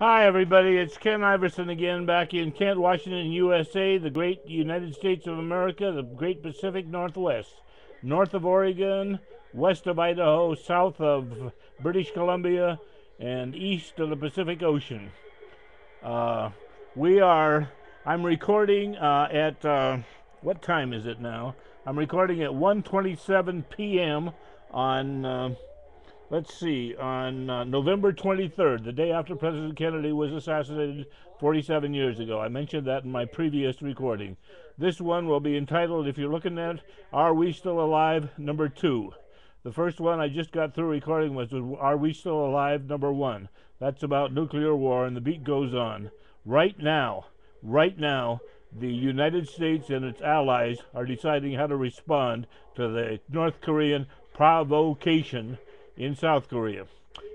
Hi, everybody. It's Ken Iverson again, back in Kent, Washington, USA, the great United States of America, the great Pacific Northwest, north of Oregon, west of Idaho, south of British Columbia, and east of the Pacific Ocean. Uh, we are, I'm recording what time is it now? I'm recording at 1:27 p.m. on let's see, on November 23rd, the day after President Kennedy was assassinated 47 years ago. I mentioned that in my previous recording. This one will be entitled, if you're looking at Are We Still Alive? Number 2. The first one I just got through recording was Are We Still Alive? Number 1. That's about nuclear war, and the beat goes on. Right now, the United States and its allies are deciding how to respond to the North Korean provocation in South Korea.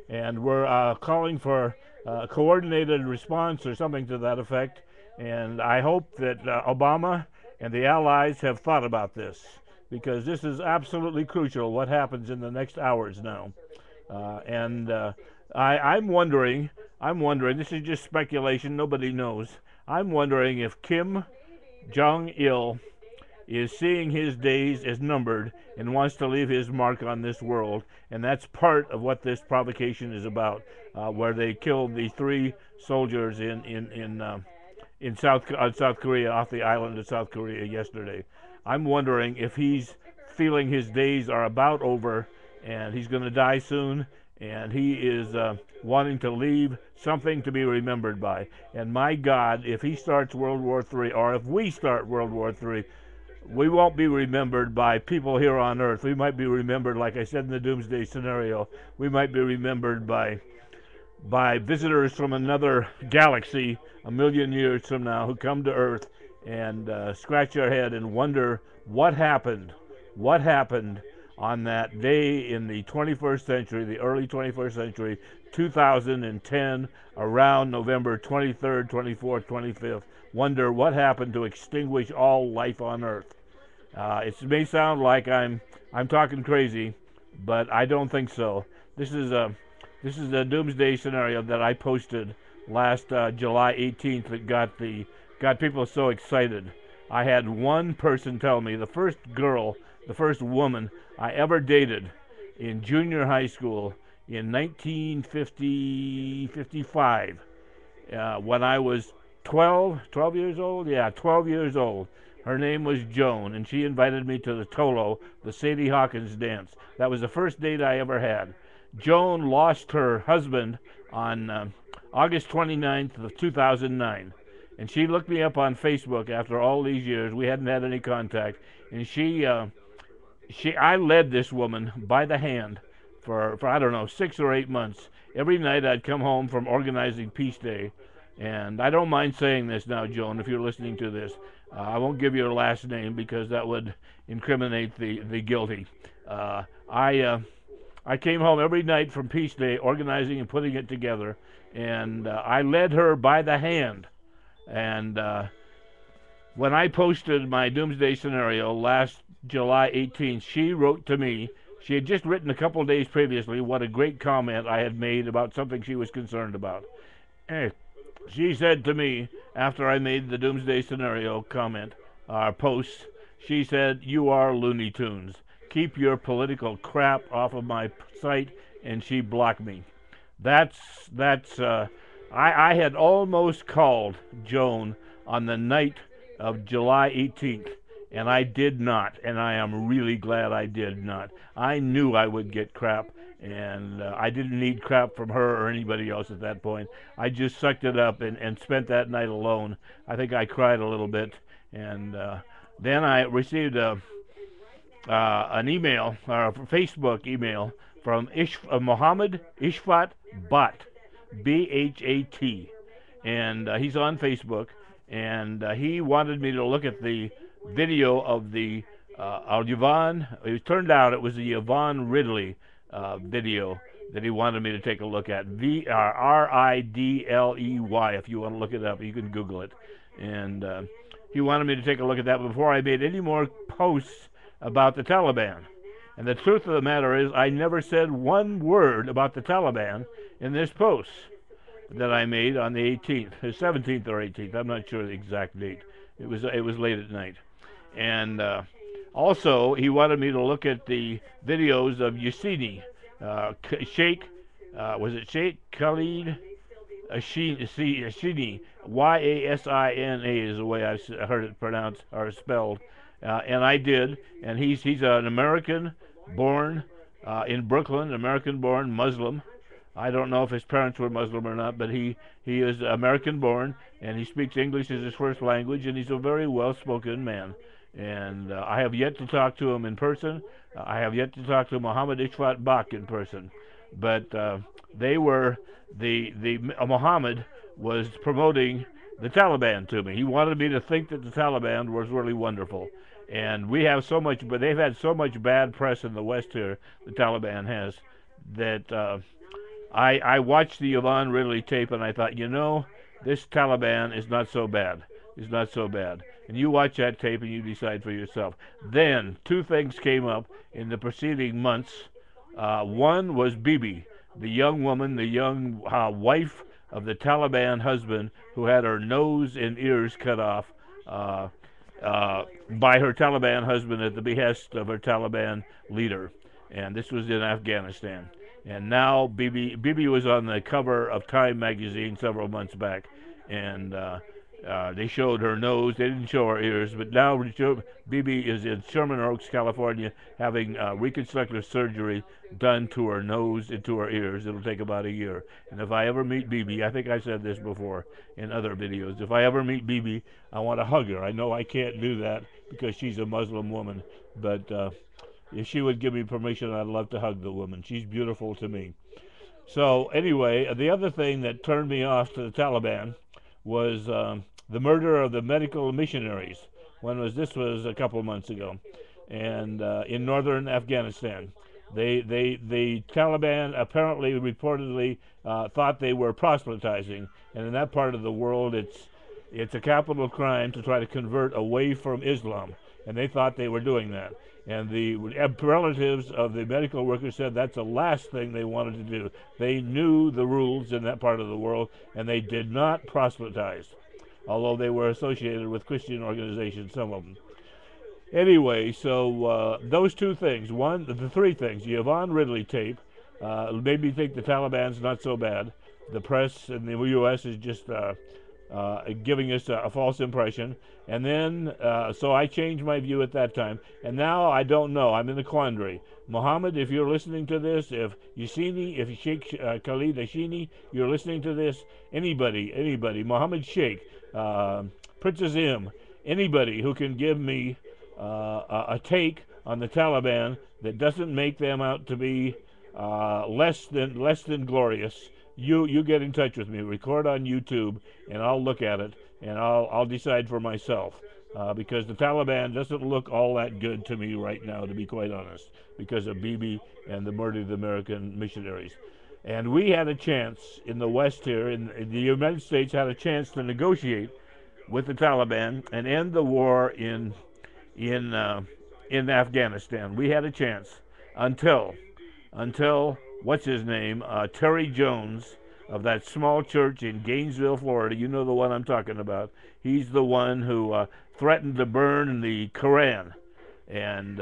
And we're calling for a coordinated response or something to that effect. And I hope that Obama and the allies have thought about this, because this is absolutely crucial what happens in the next hours now. I'm wondering, this is just speculation, nobody knows. I'm wondering if Kim Jong il is seeing his days as numbered and wants to leave his mark on this world. And that's part of what this provocation is about, where they killed the 3 soldiers in South Korea, off the island of South Korea yesterday. I'm wondering if he's feeling his days are about over and he's going to die soon, and he is wanting to leave something to be remembered by. And my God, if he starts World War III, or if we start World War III, we won't be remembered by people here on Earth. We might be remembered, like I said in the Doomsday scenario, we might be remembered by visitors from another galaxy a million years from now who come to Earth and scratch their head and wonder what happened on that day in the 21st century, the early 21st century, 2010, around November 23rd, 24th, 25th. Wonder what happened to extinguish all life on Earth. It may sound like I'm talking crazy, but I don't think so. This is a doomsday scenario that I posted last July 18th that got people so excited. I had one person tell me, the first woman I ever dated in junior high school in 1955, when I was 12 years old? Yeah, 12 years old. Her name was Joan, and she invited me to the Tolo, the Sadie Hawkins dance. That was the first date I ever had. Joan lost her husband on August 29th of 2009. And she looked me up on Facebook after all these years. We hadn't had any contact. And I led this woman by the hand for I don't know, 6 or 8 months. Every night I'd come home from organizing Peace Day. And I don't mind saying this now, Joan, if you're listening to this. I won't give you her last name because that would incriminate the guilty. I came home every night from Peace Day, organizing and putting it together, and I led her by the hand. And when I posted my doomsday scenario last July 18th, she wrote to me. She had just written a couple of days previously what a great comment I had made about something she was concerned about. She said to me, after I made the doomsday scenario comment, post, she said, "You are Looney Tunes. Keep your political crap off of my site," and she blocked me. I had almost called Joan on the night of July 18th, and I did not, and I am really glad I did not. I knew I would get crap, and I didn't need crap from her or anybody else at that point. I just sucked it up and spent that night alone. I think I cried a little bit, and then I received an email, or a Facebook email, from Mohammed Ishfat Bhat, B-H-A-T, and he's on Facebook, and he wanted me to look at the video of the Yvonne. It turned out it was the Yvonne Ridley video that he wanted me to take a look at. Ridley. If you want to look it up, you can Google it. And he wanted me to take a look at that before I made any more posts about the Taliban. And the truth of the matter is, I never said one word about the Taliban in this post. that I made on the 18th, the 17th or 18th. I'm not sure the exact date. It was late at night, and also he wanted me to look at the videos of Yassini, Sheikh. Was it Sheikh Khalid Yashini? Yasina is the way I heard it pronounced or spelled, and I did. And he's an American born in Brooklyn, American born Muslim. I don't know if his parents were Muslim or not, but he is American born, and he speaks English as his first language, and he's a very well-spoken man. And I have yet to talk to him in person. I have yet to talk to Muhammad Ishfat Bak in person, but they were the Muhammad was promoting the Taliban to me. He wanted me to think that the Taliban was really wonderful. And we have so much, but they've had so much bad press in the West here, the Taliban has, that I watched the Yvonne Ridley tape and I thought, this Taliban is not so bad. It's not so bad. And you watch that tape and you decide for yourself. Then two things came up in the preceding months. One was Bibi, the young woman, the young wife of the Taliban husband who had her nose and ears cut off by her Taliban husband at the behest of her Taliban leader. And this was in Afghanistan. And now Bibi was on the cover of Time magazine several months back, and they showed her nose. They didn't show her ears, but now Bibi is in Sherman Oaks, California, having reconstructive surgery done to her nose and to her ears. It'll take about a year. And if I ever meet Bibi, I think I said this before in other videos, if I ever meet Bibi, I want to hug her. I know I can't do that because she's a Muslim woman, but if she would give me permission, I'd love to hug the woman. She's beautiful to me. So anyway, the other thing that turned me off to the Taliban was the murder of the medical missionaries. This was a couple of months ago, and in northern Afghanistan, the Taliban apparently reportedly thought they were proselytizing, and in that part of the world, it's a capital crime to try to convert away from Islam, and they thought they were doing that. And the relatives of the medical workers said that's the last thing they wanted to do. They knew the rules in that part of the world, and they did not proselytize, although they were associated with Christian organizations, some of them. Anyway, so those two things, the three things, the Yvonne Ridley tape made me think the Taliban's not so bad. The press in the U.S. is just giving us a false impression. And then, so I changed my view at that time. And now I don't know. I'm in a quandary. Muhammad, if you're listening to this, if Sheikh Khalid Yashini, you're listening to this, anybody, Muhammad Sheikh, Princess M, anybody who can give me a take on the Taliban that doesn't make them out to be less than glorious, you get in touch with me. Record on YouTube, and I'll look at it, and I'll decide for myself. Because the Taliban doesn't look all that good to me right now, to be quite honest, because of Bibi and the murder of the American missionaries. And we had a chance in the West here, in the United States had a chance to negotiate with the Taliban and end the war in Afghanistan. We had a chance until what's his name, Terry Jones of that small church in Gainesville, Florida. You know the one I'm talking about. He's the one who threatened to burn the Koran, and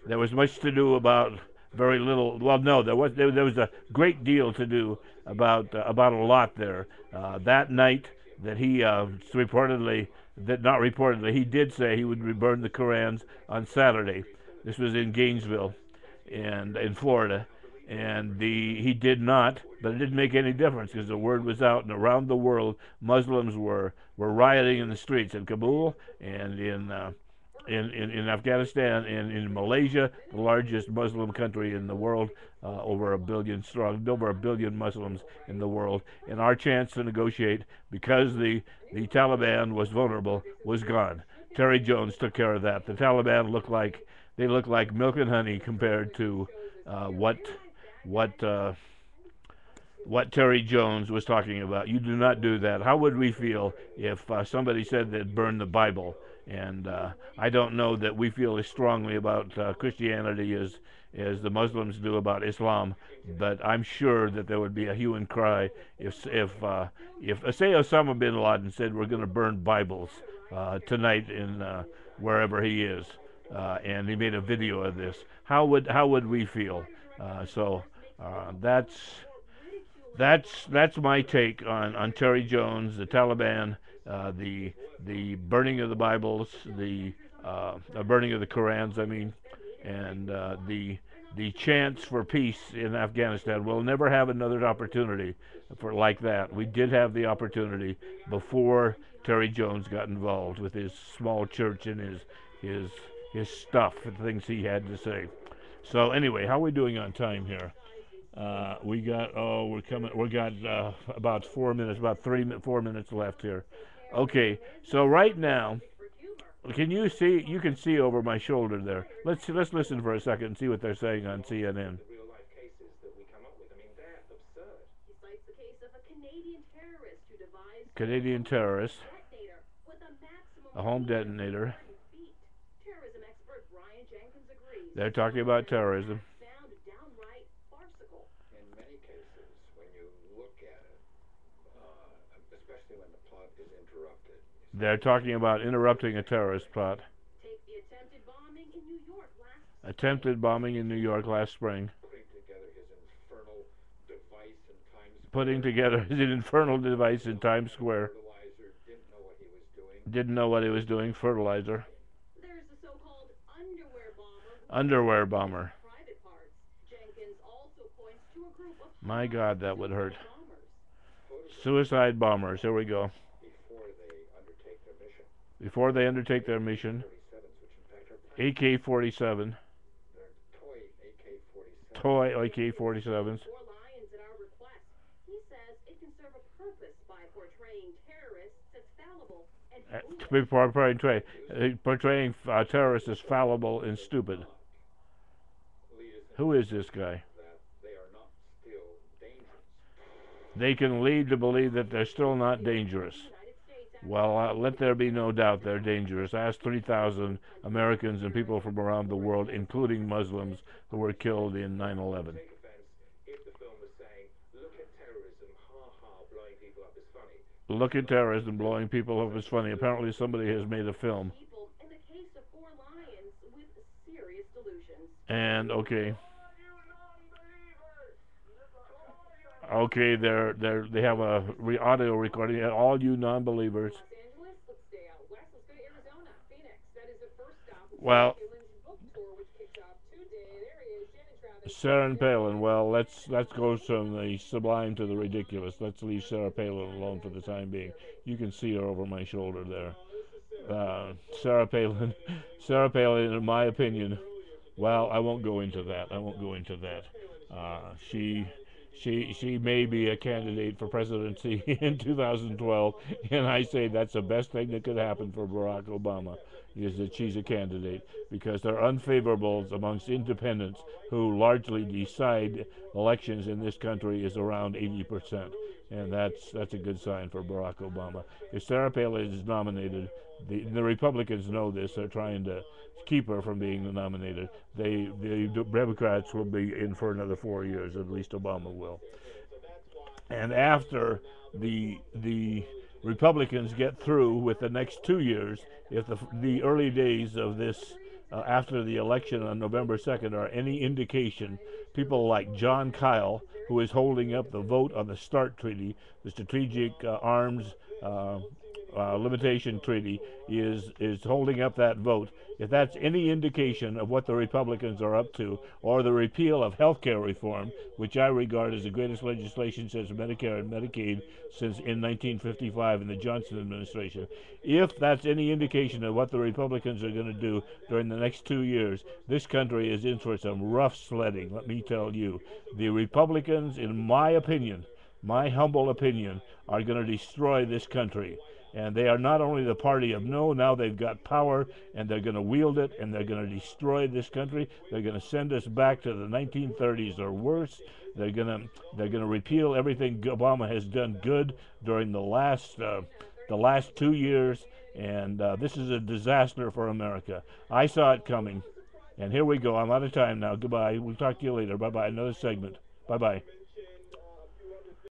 there was much to do about very little. Well, no, there was a great deal to do about a lot there. That night that he he did say he would burn the Korans on Saturday. This was in Gainesville, and in Florida. And he did not, but it didn't make any difference because the word was out, and around the world, Muslims were rioting in the streets in Kabul and in Afghanistan and in Malaysia, the largest Muslim country in the world, over 1 billion strong, over 1 billion Muslims in the world. And our chance to negotiate, because the Taliban was vulnerable, was gone. Terry Jones took care of that. The Taliban look like milk and honey compared to what Terry Jones was talking about. You do not do that. How would we feel if somebody said they'd burn the Bible And I don't know that we feel as strongly about Christianity as the Muslims do about Islam, but I'm sure that there would be a hue and cry if say Osama bin Laden said we're going to burn Bibles tonight in wherever he is, and he made a video of this. How would we feel? So that's my take on Terry Jones, the Taliban, the burning of the Bibles, the burning of the Korans. I mean, and the chance for peace in Afghanistan. We'll never have another opportunity for like that. We did have the opportunity before Terry Jones got involved with his small church and his stuff and things he had to say. So anyway, how are we doing on time here? We got about 4 minutes, about 4 minutes left here. Okay, so right now, can you see? You can see over my shoulder there. Let's listen for a second and see what they're saying on CNN. Canadian terrorist, a home detonator. They're talking about terrorism. They're talking about interrupting a terrorist plot. Attempted bombing in New York last spring. Putting together his infernal device in Times Square. Didn't know what he was doing. Fertilizer. There's the so-called underwear bomber. My God, that would hurt. Suicide bombers. Here we go. Before they undertake their mission, AK-47, toy AK-47s. Portraying terrorists as fallible and stupid. Who is this guy? They can lead to believe that they're still not dangerous. Well, let there be no doubt they're dangerous. Ask 3,000 Americans and people from around the world, including Muslims, who were killed in 9/11. Look at terrorism, blowing people up is funny. Apparently somebody has made a film. And okay, they have a audio recording. All you non-believers. Well, Sarah Palin. Well, let's go from the sublime to the ridiculous. Let's leave Sarah Palin alone for the time being. You can see her over my shoulder there. Sarah Palin. Sarah Palin, in my opinion. Well, I won't go into that. She may be a candidate for presidency in 2012, and I say that's the best thing that could happen for Barack Obama, is that she's a candidate, because there are unfavorables amongst independents who largely decide elections in this country is around 80%, and that's a good sign for Barack Obama. If Sarah Palin is nominated, the Republicans know this. They're trying to keep her from being nominated. The Democrats will be in for another 4 years, at least Obama will. And after the Republicans get through with the next 2 years, if the early days of this after the election on November 2nd are any indication, people like John Kyle, who is holding up the vote on the START Treaty, the Strategic Arms Limitation Treaty, is holding up that vote. If that's any indication of what the Republicans are up to, or the repeal of health care reform, which I regard as the greatest legislation since Medicare and Medicaid since in 1955 in the Johnson administration, if that's any indication of what the Republicans are going to do during the next 2 years, this country is in for some rough sledding, let me tell you. The Republicans, in my opinion, my humble opinion, are going to destroy this country. And they are not only the party of no, now they've got power, and they're going to wield it, and they're going to destroy this country. They're going to send us back to the 1930s or worse. They're going to repeal everything Obama has done good during the last the last 2 years, and this is a disaster for America. I saw it coming. And here we go. I'm out of time now. Goodbye. We'll talk to you later. Bye-bye. Another segment. Bye-bye.